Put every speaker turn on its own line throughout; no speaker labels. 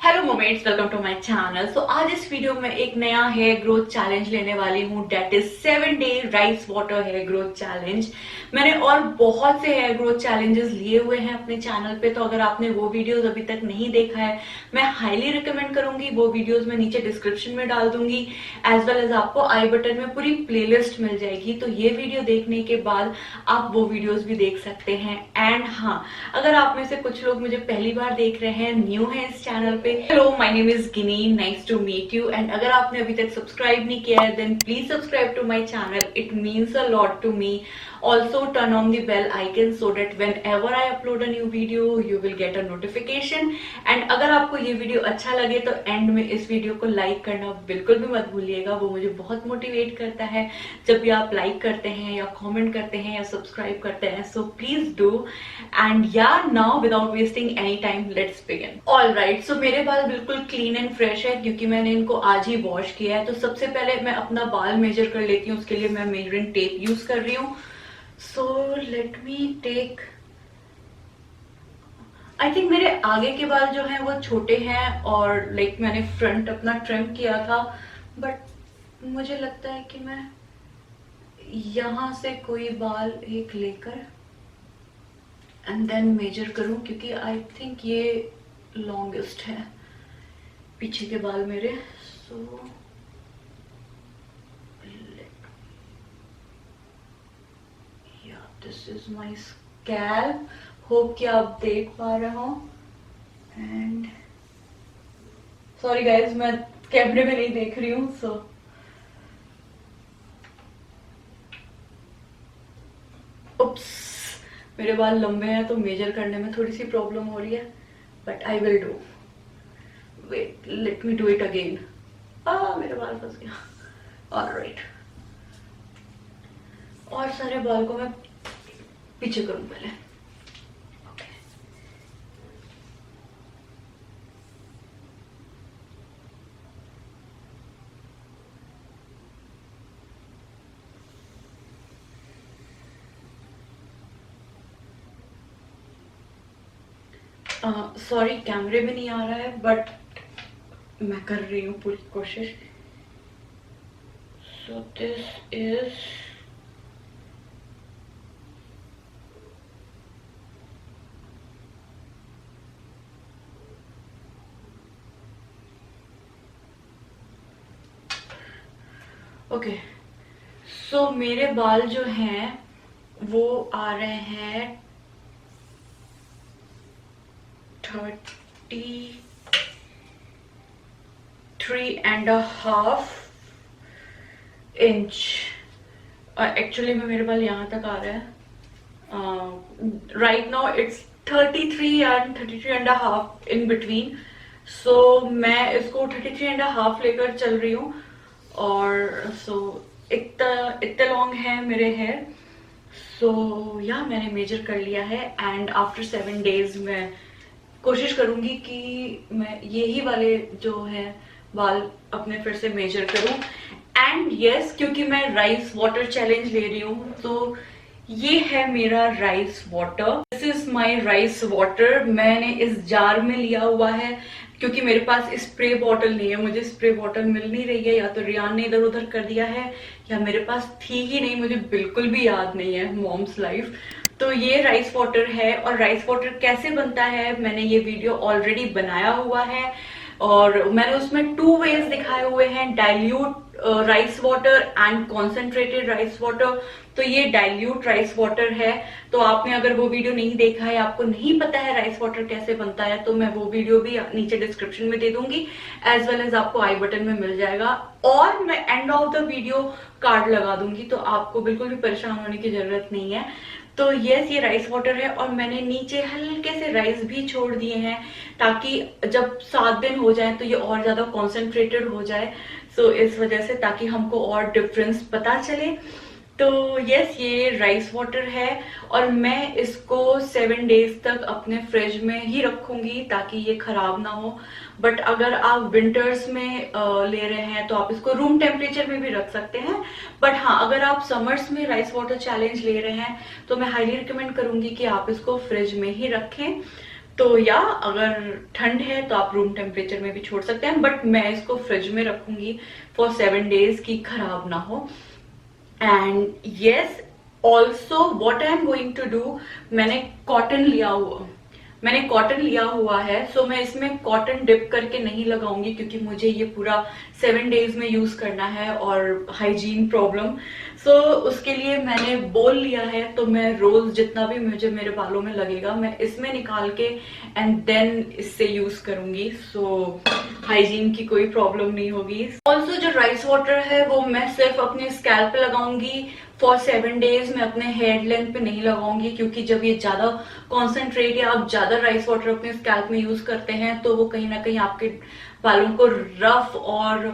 Hello moments, welcome to my channel. So आज इस video में एक नया हेयर ग्रोथ चैलेंज लेने वाली हूँ, date is 7 day rice water hair growth challenge. मैंने और बहुत से हेयर ग्रोथ चैलेंजेस लिए हुए हैं अपने चैनल पे, तो अगर आपने वो वीडियोस अभी तक नहीं देखा है, मैं हाईली रिकमेंड करूंगी। वो वीडियोस मैं नीचे डिस्क्रिप्शन में डाल दूंगी, एज वेल एज आपको आई बटन में पूरी प्लेलिस्ट मिल जाएगी। तो ये वीडियो देखने के बाद आप वो वीडियोस भी देख सकते हैं। एंड हाँ, अगर आप में से कुछ लोग मुझे पहली बार देख रहे हैं, न्यू है इस चैनल पे, hello, my name is Gini, nice to meet you. And अगर आपने अभी तक सब्सक्राइब नहीं किया है, then please subscribe to my channel, it means a lot to me. Also turn on the bell icon so that whenever I upload a new video you will get a notification। and अगर आपको ये video अच्छा लगे तो and में इस video को like करना बिल्कुल भी मत भूलिएगा, वो मुझे बहुत मोटिवेट करता है जब भी आप लाइक करते हैं या कमेंट करते हैं या सब्सक्राइब करते हैं। So please do. एंड या now without wasting any time let's begin. Alright, so मेरे बाल बिल्कुल क्लीन एंड फ्रेश है क्योंकि मैंने इनको आज ही वॉश किया है। तो सबसे पहले मैं अपना बाल मेजर कर लेती हूँ, उसके लिए मैं मेजरिंग टेप यूज कर रही हूँ। So let me take, I think मेरे आगे के बाल जो हैं वो छोटे हैं और लाइक मैंने फ्रंट अपना ट्रिम किया था, बट मुझे लगता है कि मैं यहाँ से कोई बाल एक लेकर एंड देन मेजर करूं, क्योंकि आई थिंक ये लॉन्गेस्ट है पीछे के बाल मेरे। सो this is my scalp, hope कि आप देख पा रहे हो। एंड सॉरी गाइज, मैं कैमरे में नहीं देख रही हूँ। सो उप्स, मेरे बाल लंबे हैं तो मेजर करने में थोड़ी सी प्रॉब्लम हो रही है, but I will do. Wait, let me do it again. मेरे बाल फंस गया। ऑलराइट, और सारे बाल को मैं पीछे करूं पहले। सॉरी, कैमरे में नहीं आ रहा है, बट मैं कर रही हूँ पूरी कोशिश। So this is okay. So मेरे बाल जो हैं वो आ रहे हैं 33.5 इंच। एक्चुअली में मेरे बाल यहाँ तक आ रहे हैं। Right now it's 33 and 33.5 in between. So मैं इसको 33.5 लेकर चल रही हूँ। और सो इतना लॉन्ग है मेरे हेयर। सो या मैंने मेजर कर लिया है एंड आफ्टर 7 डेज मैं कोशिश करूंगी कि मैं यही वाले जो है बाल अपने फिर से मेजर करूं। एंड यस, क्योंकि मैं राइस वाटर चैलेंज ले रही हूँ, तो ये है मेरा rice water. This is my rice water. मैंने इस जार में लिया हुआ है क्योंकि मेरे पास स्प्रे बॉटल नहीं है। मुझे स्प्रे बॉटल मिल नहीं रही है, या तो रियान ने इधर उधर कर दिया है या मेरे पास थी ही नहीं, मुझे बिल्कुल भी याद नहीं है, मॉम्स लाइफ। तो ये राइस वाटर है। और राइस वाटर कैसे बनता है, मैंने ये वीडियो ऑलरेडी बनाया हुआ है और मैंने उसमें 2 वेज दिखाए हुए हैं, dilute rice water and concentrated rice water. तो ये डाइल्यूट राइस वाटर है। तो आपने अगर वो वीडियो नहीं देखा है, आपको नहीं पता है राइस वाटर कैसे बनता है, तो मैं वो वीडियो भी नीचे डिस्क्रिप्शन में दे दूंगी, एज वेल एज आपको आई बटन में मिल जाएगा। और मैं and of the video card लगा दूंगी, तो आपको बिल्कुल भी परेशान होने की जरूरत नहीं है। तो यस, ये राइस वाटर है और मैंने नीचे हल्के से राइस भी छोड़ दिए हैं ताकि जब 7 दिन हो जाए तो ये और ज्यादा कॉन्सेंट्रेटेड हो जाए। सो इस वजह से, ताकि हमको और डिफरेंस पता चले। तो यस, ये राइस वाटर है और मैं इसको 7 डेज तक अपने फ्रिज में ही रखूंगी ताकि ये खराब ना हो। बट अगर आप विंटर्स में ले रहे हैं तो आप इसको रूम टेम्परेचर में भी रख सकते हैं। बट हाँ, अगर आप समर्स में राइस वाटर चैलेंज ले रहे हैं तो मैं हाईली रिकमेंड करूंगी कि आप इसको फ्रिज में ही रखें। तो या अगर ठंड है तो आप रूम टेम्परेचर में भी छोड़ सकते हैं, बट मैं इसको फ्रिज में रखूंगी फॉर 7 days की खराब ना हो। And yes, also what I am going to do, मैंने कॉटन लिया हुआ मैंने कॉटन लिया हुआ है। सो मैं इसमें कॉटन डिप करके नहीं लगाऊंगी क्योंकि मुझे ये पूरा 7 days में यूज करना है और हाइजीन प्रॉब्लम। सो उसके लिए मैंने बोल लिया है, तो मैं रोज जितना भी मुझे मेरे बालों में लगेगा मैं इसमें निकाल के एंड देन इससे यूज करूंगी। सो हाइजीन की कोई प्रॉब्लम नहीं होगी। ऑल्सो जो राइस वाटर है वो मैं सिर्फ अपने स्कैल्प पे लगाऊंगी फॉर 7 days। मैं अपने हेयर लेंथ पे नहीं लगाऊंगी क्योंकि जब ये ज्यादा कॉन्सेंट्रेट या आप ज्यादा राइस वाटर अपने स्कैल्प में यूज करते हैं तो वो कहीं ना कहीं आपके बालों को रफ और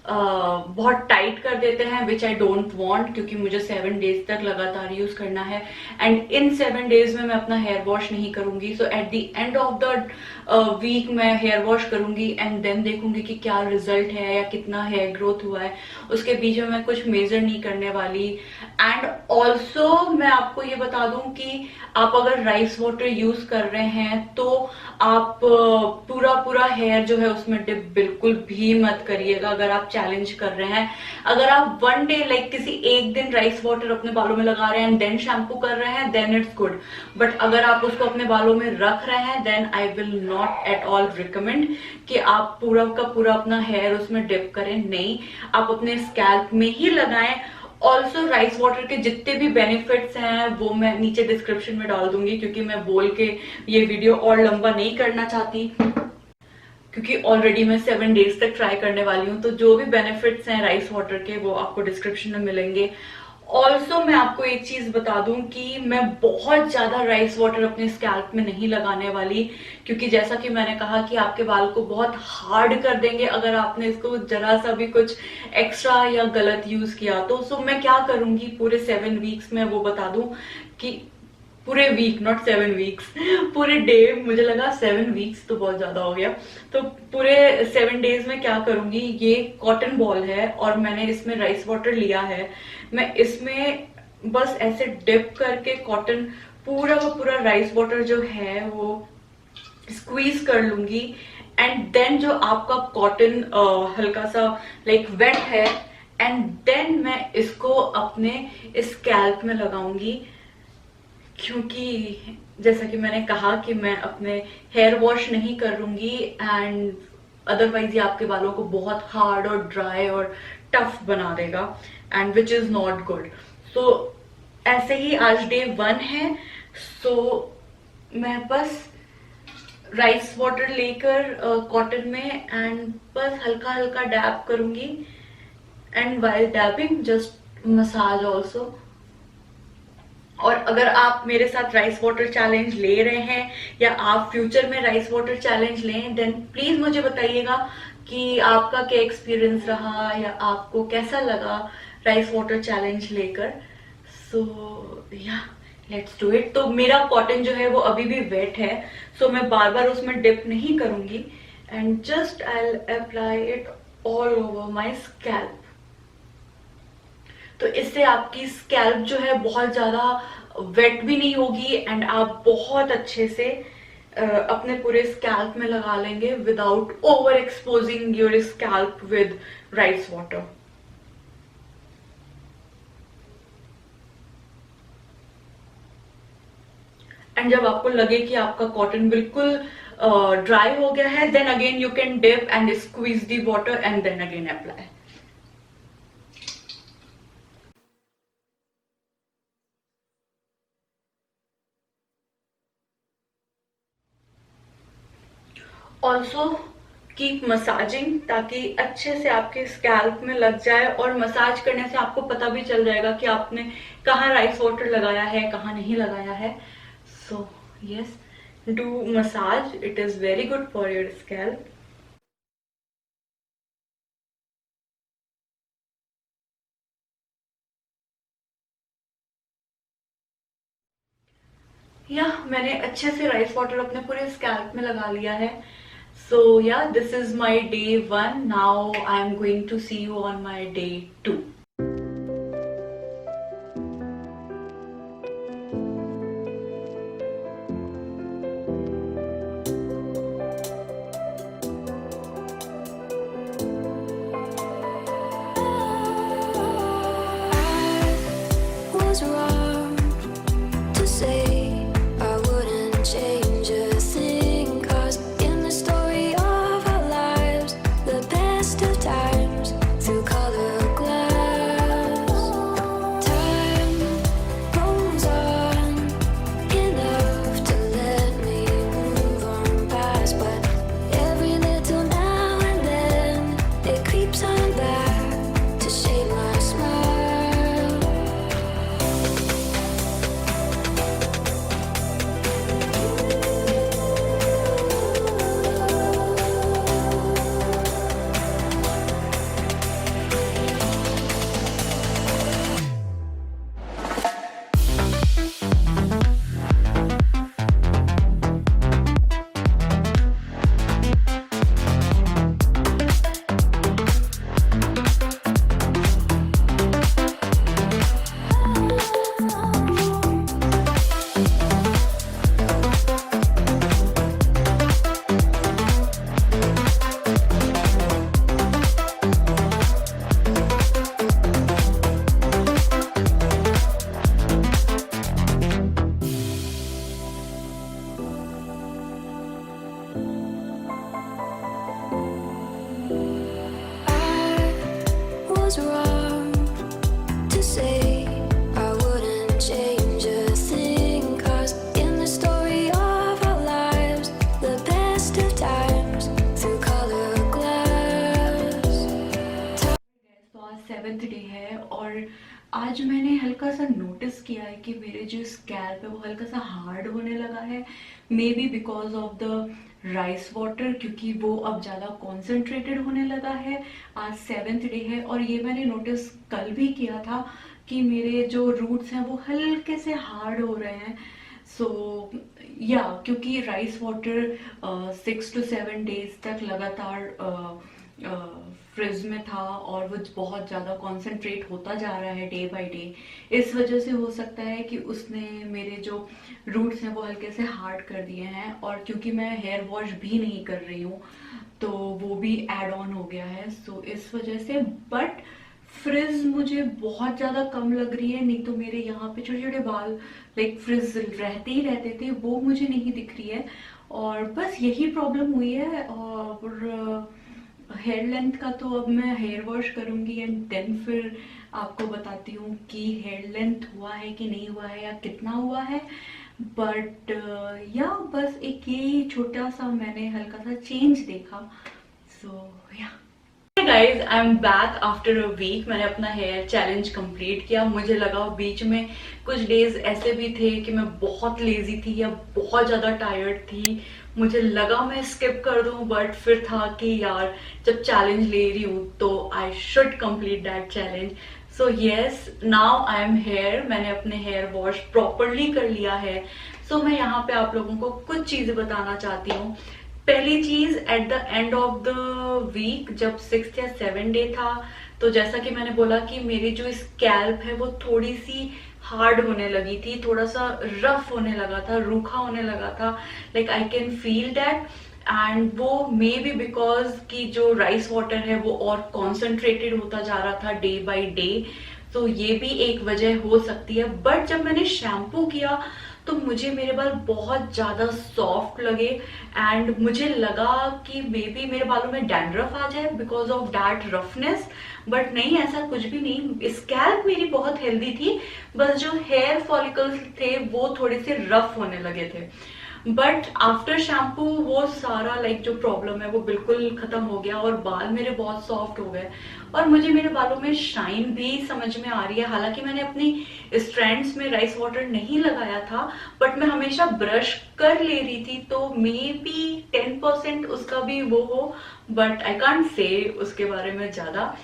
बहुत टाइट कर देते हैं, विच आई डोंट वांट, क्योंकि मुझे 7 days तक लगातार यूज करना है। एंड इन 7 days में मैं अपना हेयर वॉश नहीं करूंगी। So at the end of the week मैं हेयर वॉश करूंगी एंड देन देखूंगी कि क्या रिजल्ट है या कितना हेयर ग्रोथ हुआ है। उसके बीच में मैं कुछ मेजर नहीं करने वाली। एंड ऑल्सो मैं आपको ये बता दूं कि आप अगर राइस वाटर यूज कर रहे हैं तो आप पूरा पूरा हेयर जो है उसमें डिप बिल्कुल भी मत करिएगा अगर आप चैलेंज कर रहे हैं। अगर आप 1 day लाइक किसी एक दिन राइस वाटर अपने बालों में लगा रहे हैं एंड देन शैम्पू कर रहे हैं, देन इट्स गुड। बट अगर आप उसको अपने बालों में रख रहे हैं then I will not at all recommend कि आप पूरा का पूरा अपना हेयर उसमें डिप करें। नहीं, आप अपने स्कैल्प में ही लगाएं। ऑल्सो राइस वाटर के जितने भी बेनिफिट्स हैं वो मैं नीचे डिस्क्रिप्शन में डाल दूंगी, क्योंकि मैं बोल के ये वीडियो और लंबा नहीं करना चाहती, क्योंकि ऑलरेडी मैं 7 days तक ट्राई करने वाली हूँ। तो जो भी बेनिफिट्स हैं राइस वाटर के वो आपको डिस्क्रिप्शन में मिलेंगे। ऑल्सो मैं आपको एक चीज बता दूं कि मैं बहुत ज्यादा राइस वाटर अपने स्कैल्प में नहीं लगाने वाली, क्योंकि जैसा कि मैंने कहा कि आपके बाल को बहुत हार्ड कर देंगे अगर आपने इसको जरा सा भी कुछ एक्स्ट्रा या गलत यूज किया तो। सो मैं क्या करूंगी पूरे 7 weeks में वो बता दूं कि पूरे वीक, नॉट 7 weeks, पूरे डे, मुझे लगा 7 weeks तो बहुत ज्यादा हो गया। तो पूरे 7 days में क्या करूंगी, ये कॉटन बॉल है और मैंने इसमें राइस वाटर लिया है। मैं इसमें बस ऐसे डिप करके कॉटन पूरा का पूरा राइस वाटर जो है वो स्क्वीज कर लूंगी। एंड देन जो आपका कॉटन हल्का सा लाइक वेट है एंड देन मैं इसको अपने स्कैल्प में लगाऊंगी, क्योंकि जैसा कि मैंने कहा कि मैं अपने हेयर वॉश नहीं करूंगी एंड अदरवाइज ये आपके बालों को बहुत हार्ड और ड्राई और टफ बना देगा and which is not good. So ऐसे ही आज डे 1 है। सो मैं बस राइस वाटर लेकर कॉटन में एंड बस हल्का हल्का डैब करूंगी and while dabbing just massage also. और अगर आप मेरे साथ राइस वाटर चैलेंज ले रहे हैं या आप फ्यूचर में राइस वाटर चैलेंज लें देन प्लीज मुझे बताइएगा कि आपका क्या एक्सपीरियंस रहा या आपको कैसा लगा राइस वाटर चैलेंज लेकर। सो या लेट्स डू इट। तो मेरा कॉटन जो है वो अभी भी वेट है, सो मैं बार बार उसमें डिप नहीं करूंगी and just I apply it all over my scalp. तो इससे आपकी स्कैल्प जो है बहुत ज्यादा वेट भी नहीं होगी एंड आप बहुत अच्छे से अपने पूरे स्कैल्प में लगा लेंगे without over exposing your scalp with rice water. And जब आपको लगे कि आपका कॉटन बिल्कुल ड्राई हो गया है then again you can dip and squeeze the water and then again apply. Also keep massaging ताकि अच्छे से आपके स्कैल्प में लग जाए, और मसाज करने से आपको पता भी चल जाएगा कि आपने कहाँ राइस वाटर लगाया है कहाँ नहीं लगाया है। So yes, do massage, it is very good for your scalp. या मैंने अच्छे से राइस वाटर अपने पूरे स्कैल्प में लगा लिया है। So yeah this is my day 1। Now I am going to see you on my day 2।
was wrong to say. I wouldn't change a thing, 'cause in the story of our lives, the best of times through color glass.
तो आज 7th day है और आज मैंने हल्का सा notice किया है कि मेरे जो स्कैल्प है वो हल्का सा हार्ड होने लगा है, may be because of the rice water, क्योंकि वो अब ज़्यादा कॉन्सेंट्रेटेड होने लगा है। आज 7th डे है और ये मैंने नोटिस कल भी किया था कि मेरे जो रूट्स हैं वो हल्के से हार्ड हो रहे हैं। सो या क्योंकि राइस वाटर 6 to 7 डेज तक लगातार फ्रिज में था और वो बहुत ज़्यादा कॉन्सेंट्रेट होता जा रहा है डे बाय डे। इस वजह से हो सकता है कि उसने मेरे जो रूट्स हैं वो हल्के से हार्ड कर दिए हैं, और क्योंकि मैं हेयर वॉश भी नहीं कर रही हूँ तो वो भी ऐड ऑन हो गया है। सो इस वजह से बट फ्रिज मुझे बहुत ज़्यादा कम लग रही है, नहीं तो मेरे यहाँ पे छोटे छोटे बाल लाइक फ्रिज रहते ही रहते थे, वो मुझे नहीं दिख रही है। और बस यही प्रॉब्लम हुई है। और हेयर लेंथ का तो अब मैं हेयर वॉश करूंगी एंड देन फिर आपको बताती हूँ कि हेयर लेंथ हुआ है कि नहीं हुआ है या कितना हुआ है। बट या बस एक यही छोटा सा मैंने हल्का सा चेंज देखा। So yeah guys, I am back after a week. मैंने अपना हेयर चैलेंज कंप्लीट किया। मुझे लगा बीच में कुछ डेज ऐसे भी थे कि मैं बहुत लेजी थी या बहुत ज्यादा टायर्ड थी, मुझे लगा मैं स्किप कर दूं, बट फिर था कि यार जब चैलेंज ले रही हूँ तो I should complete that challenge. So yes, now I am here. मैंने अपने हेयर वॉश प्रॉपरली कर लिया है। सो मैं यहाँ पे आप लोगों को कुछ चीजें बताना चाहती हूँ। पहली चीज, at the end of the week जब 6th या 7th डे था, तो जैसा कि मैंने बोला कि मेरी जो स्कैल्प है वो थोड़ी सी हार्ड होने लगी थी, थोड़ा सा रफ होने लगा था, रूखा होने लगा था। Like I can feel that. And वो मे बी बिकॉज कि जो राइस वाटर है वो और कॉन्सेंट्रेटेड होता जा रहा था डे बाय डे, तो ये भी एक वजह हो सकती है। बट जब मैंने शैम्पू किया तो मुझे मेरे बाल बहुत ज्यादा सॉफ्ट लगे एंड मुझे लगा कि मे बी मेरे बालों में डैंड्रफ आ जाए because of that roughness. But नहीं, ऐसा कुछ भी नहीं। स्कैल्प मेरी बहुत हेल्दी थी, बस जो हेयर फॉलिकल्स थे वो थोड़े से रफ होने लगे थे। बट आफ्टर शैम्पू वो सारा लाइक जो प्रॉब्लम है वो बिल्कुल खत्म हो गया और बाल मेरे बहुत सॉफ्ट हो गए और मुझे मेरे बालों में शाइन भी समझ में आ रही है। हालांकि मैंने अपनी स्ट्रैंड्स में राइस वाटर नहीं लगाया था, बट मैं हमेशा ब्रश कर ले रही थी, तो मे बी 10% उसका भी वो हो, बट आई कांट से उसके बारे में ज्यादा।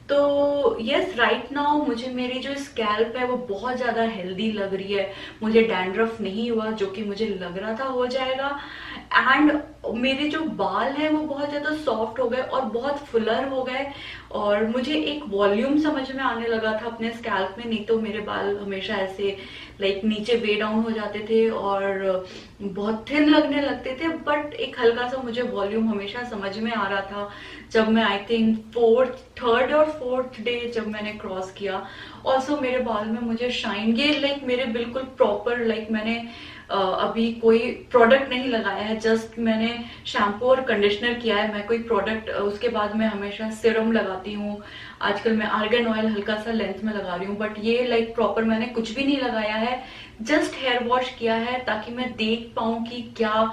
तो यस, राइट नाउ मुझे मेरी जो स्कैल्प है वो बहुत ज्यादा हेल्दी लग रही है। मुझे डैंड्रफ नहीं हुआ जो कि मुझे लग रहा था हो जाएगा। एंड मेरे जो बाल हैं वो बहुत ज्यादा सॉफ्ट हो गए और बहुत फुलर हो गए और मुझे एक वॉल्यूम समझ में आने लगा था अपने स्कैल्प में। नहीं तो मेरे बाल हमेशा ऐसे लाइक नीचे वे डाउन हो जाते थे और बहुत थिन लगने लगते थे, बट एक हल्का सा मुझे वॉल्यूम हमेशा समझ में आ रहा था जब मैं आई थिंक 3rd और 4th डे जब मैंने क्रॉस किया। ऑल्सो मेरे बाल में मुझे शाइन, ये लाइक मेरे बिल्कुल प्रॉपर लाइक मैंने अभी कोई प्रोडक्ट नहीं लगाया है, जस्ट मैंने शैम्पू और कंडीशनर किया है। मैं कोई प्रोडक्ट उसके बाद मैं हमेशा सीरम लगाती हूँ। आजकल मैं आर्गन ऑयल हल्का सा लेंथ में लगा रही हूँ, बट ये लाइक प्रॉपर मैंने कुछ भी नहीं लगाया है, जस्ट हेयर वॉश किया है ताकि मैं देख पाऊँ कि क्या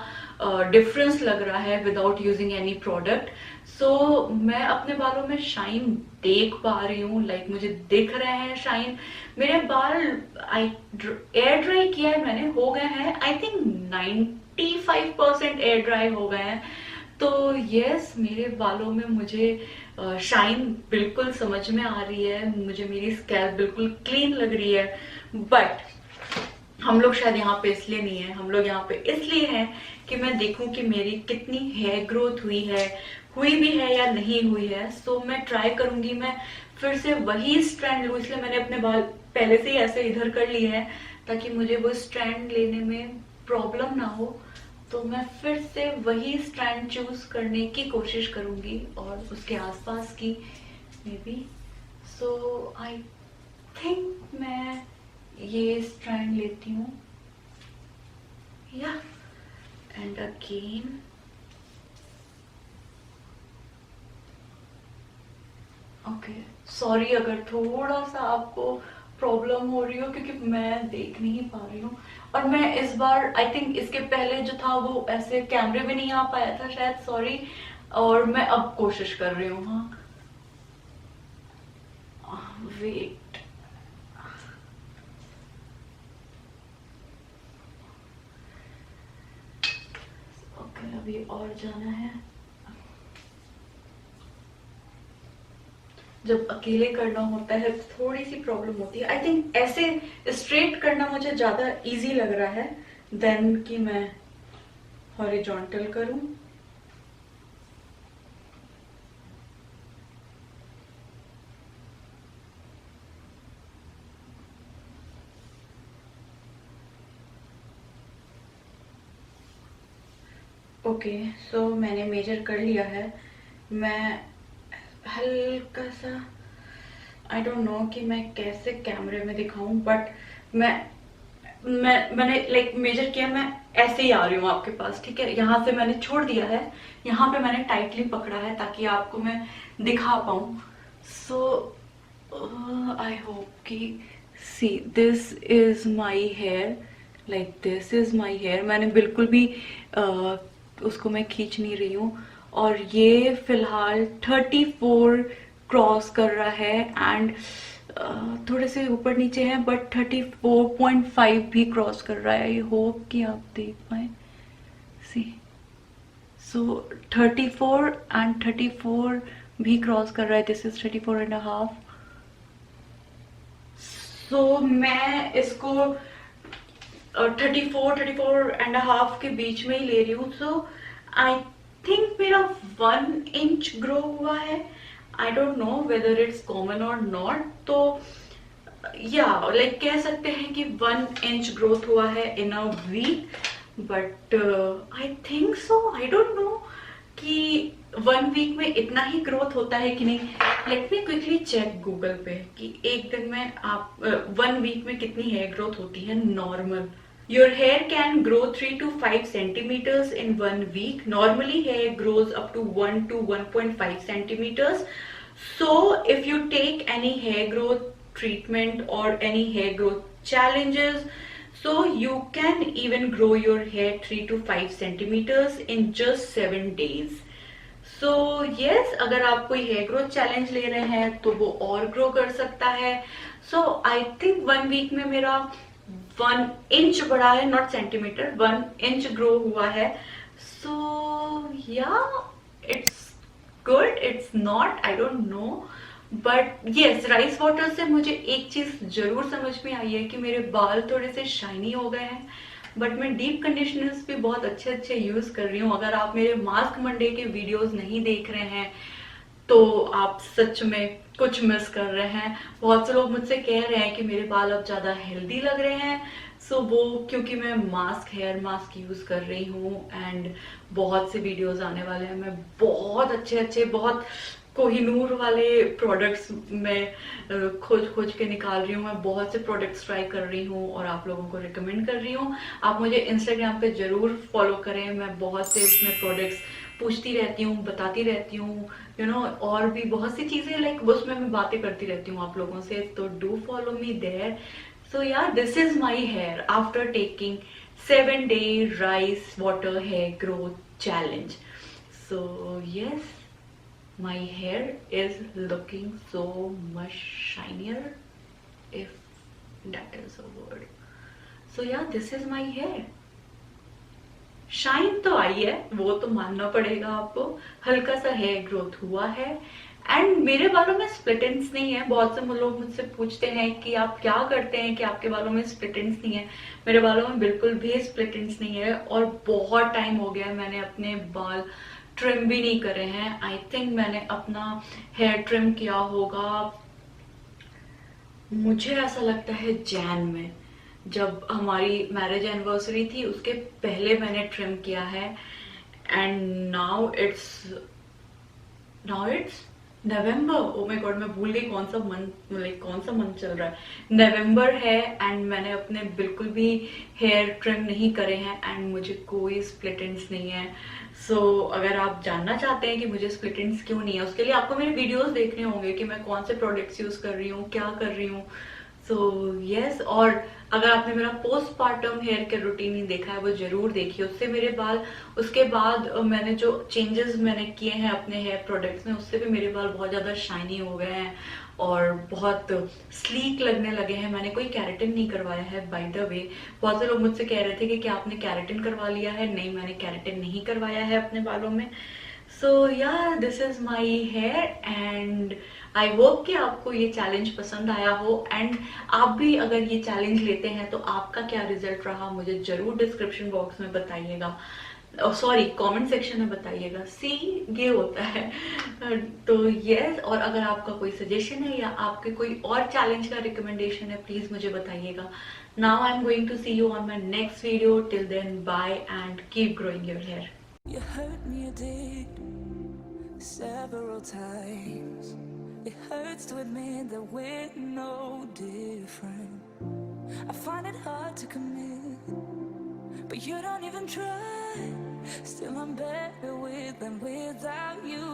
डिफरेंस लग रहा है विदाउट यूजिंग एनी प्रोडक्ट। सो मैं अपने बालों में शाइन देख पा रही हूँ, लाइक मुझे दिख रहे हैं शाइन। मेरे बाल एयर ड्राई किया है मैंने, हो गए हैं आई थिंक 95% एयर ड्राई हो गए हैं। तो यस, मेरे बालों में मुझे शाइन बिल्कुल समझ में आ रही है, मुझे मेरी स्कैल्प बिल्कुल क्लीन लग रही है। बट हम लोग शायद यहाँ पे इसलिए नहीं है, हम लोग यहाँ पे इसलिए हैं कि मैं देखूं कि मेरी कितनी हेयर ग्रोथ हुई भी है या नहीं हुई है। सो मैं ट्राई करूंगी मैं फिर से वही स्ट्रैंड लूं, इसलिए मैंने अपने बाल पहले से ही ऐसे इधर कर लिए हैं ताकि मुझे वो स्ट्रैंड लेने में प्रॉब्लम ना हो। तो मैं फिर से वही स्ट्रैंड चूज करने की कोशिश करूंगी और उसके आसपास की may be. So I think मैं ये स्ट्रैंड लेती हूँ या एंड अगेन ओके, सॉरी अगर थोड़ा सा आपको प्रॉब्लम हो रही हो, क्योंकि मैं देख नहीं पा रही हूँ। और मैं इस बार आई थिंक इसके पहले जो था वो ऐसे कैमरे में नहीं आ पाया था शायद, सॉरी। और मैं अब कोशिश कर रही हूँ। हाँ, वेट। ओके, अभी और जाना है। जब अकेले करना होता है तो थोड़ी सी प्रॉब्लम होती है। आई थिंक ऐसे स्ट्रेट करना मुझे ज्यादा इजी लग रहा है देन कि मैं हॉरिजॉन्टल करूं। ओके, सो मैंने मेजर कर लिया है। मैं हल्का सा, आई डोंट नो कि मैं कैसे कैमरे में दिखाऊं, बट मैंने लाइक मेजर किया। मैं ऐसे ही आ रही हूँ आपके पास, ठीक है? यहाँ से मैंने छोड़ दिया है, यहाँ पे मैंने टाइटली पकड़ा है ताकि आपको मैं दिखा पाऊं। सो आई होप कि see this is my hair, like this is my hair. मैंने बिल्कुल भी उसको मैं खींच नहीं रही हूँ। और ये फिलहाल 34 क्रॉस कर रहा है एंड थोड़े से ऊपर नीचे है, बट 34.5 भी क्रॉस कर रहा है। आई होप कि आप देख पाए। सी, सो 34 एंड 34 भी क्रॉस कर रहा है। This is 34.5। सो मैं इसको 34.5 के बीच में ही ले रही हूँ। सो आई थिंक मेरा 1 इंच ग्रो हुआ है। आई don't know whether it's common और नॉट। तो या लाइक कह सकते हैं कि 1 इंच ग्रोथ हुआ है in a week, but I think so. I don't know कि 1 वीक में इतना ही ग्रोथ होता है कि नहीं। Let me quickly check Google पे कि एक दिन में आप 1 वीक में कितनी हेयर ग्रोथ होती है normal. Your hair can grow 3 to 5 centimeters in 1 week. Normally, hair grows up to 1 to 1.5 centimeters. So, if you take any hair growth treatment or any hair growth challenges, so you can even grow your hair 3 to 5 centimeters in just 7 days. So yes, अगर आप कोई hair growth challenge ले रहे हैं तो वो और grow कर सकता है। So I think 1 वीक में मेरा 1 इंच बढ़ा है, नॉट सेंटीमीटर, 1 इंच ग्रो हुआ है। सो या it's good, it's not, I don't no, but yes, rice water से मुझे एक चीज जरूर समझ में आई है कि मेरे बाल थोड़े से शाइनी हो गए हैं। बट मैं डीप कंडीशनर्स भी बहुत अच्छे अच्छे यूज कर रही हूँ। अगर आप मेरे मास्क मंडे के वीडियोस नहीं देख रहे हैं तो आप सच में कुछ मिस कर रहे हैं। बहुत से लोग मुझसे कह रहे हैं कि मेरे बाल अब ज्यादा हेल्दी लग रहे हैं। सो वो क्योंकि मैं हेयर मास्क यूज कर रही हूँ एंड बहुत से वीडियोस आने वाले हैं। मैं बहुत अच्छे अच्छे, बहुत कोहिनूर वाले प्रोडक्ट्स में खोज के निकाल रही हूँ। मैं बहुत से प्रोडक्ट्स ट्राई कर रही हूँ और आप लोगों को रिकमेंड कर रही हूँ। आप मुझे इंस्टाग्राम पे जरूर फॉलो करें। मैं बहुत से उसमें प्रोडक्ट्स पूछती रहती हूँ, बताती रहती हूँ, यू नो, और भी बहुत सी चीजें लाइक उसमें मैं बातें करती रहती हूँ आप लोगों से। तो do follow me there. So yeah this is my hair after taking 7-day rice water hair growth challenge. So yes, my hair is looking so much shinier, if that is a word. So yeah, this is my hair. Shine तो आई है, वो तो मानना पड़ेगा आपको। हल्का सा hair growth हुआ है एंड मेरे बालों में स्प्लिट एंड्स नहीं है। बहुत से लोग मुझसे पूछते हैं कि आप क्या करते हैं कि आपके बालों में स्प्लिट एंड्स नहीं है। मेरे बालों में बिल्कुल भी स्प्लिट एंड्स नहीं है और बहुत टाइम हो गया है मैंने अपने बाल ट्रिम भी नहीं करे हैं। आई थिंक मैंने अपना हेयर ट्रिम किया होगा, मुझे ऐसा लगता है जैन में, जब हमारी मैरिज एनिवर्सरी थी उसके पहले मैंने ट्रिम किया है। And now it's November. Oh my God, मैं भूल गई कौन सा मंथ चल रहा है। नवंबर है एंड मैंने अपने बिल्कुल भी हेयर ट्रिम नहीं करे हैं एंड मुझे कोई स्प्लिट एंड्स नहीं है। सो अगर आप जानना चाहते हैं कि मुझे स्प्लिट एंड्स क्यों नहीं है, उसके लिए आपको मेरे वीडियोस देखने होंगे कि मैं कौन से प्रोडक्ट्स यूज कर रही हूँ, क्या कर रही हूँ। सो यस, और अगर आपने मेरा पोस्टपार्टम हेयर केयर रूटीन नहीं देखा है वो जरूर देखिए। उससे मेरे बाल, उसके बाद मैंने जो चेंजेस मैंने किए हैं अपने हेयर प्रोडक्ट्स में, उससे भी मेरे बाल बहुत ज्यादा शाइनी हो गए हैं और बहुत स्लीक लगने लगे हैं। मैंने कोई कैरेटिन नहीं करवाया है बाय द वे। बहुत से लोग मुझसे कह रहे थे कि क्या आपने कैरेटिन करवा लिया है? नहीं, मैंने कैरेटिन नहीं करवाया है अपने बालों में। So yeah this is my hair and I hope कि आपको ये चैलेंज पसंद आया हो, एंड आप भी अगर ये चैलेंज लेते हैं तो आपका क्या रिजल्ट रहा मुझे जरूर डिस्क्रिप्शन बॉक्स में बताइएगा, सॉरी कमेंट सेक्शन में बताइएगा। सी, ये होता है। तो यस, और अगर आपका कोई सजेशन है या आपके कोई और चैलेंज का रिकमेंडेशन है प्लीज मुझे बताइएगा। Now I am going to see you on my next video. Till then bye and keep growing your hair.
You hurt me, you did, several times. It hurts to admit that we're no different. I find it hard to commit, but you don't even try. Still I'm better with than without you.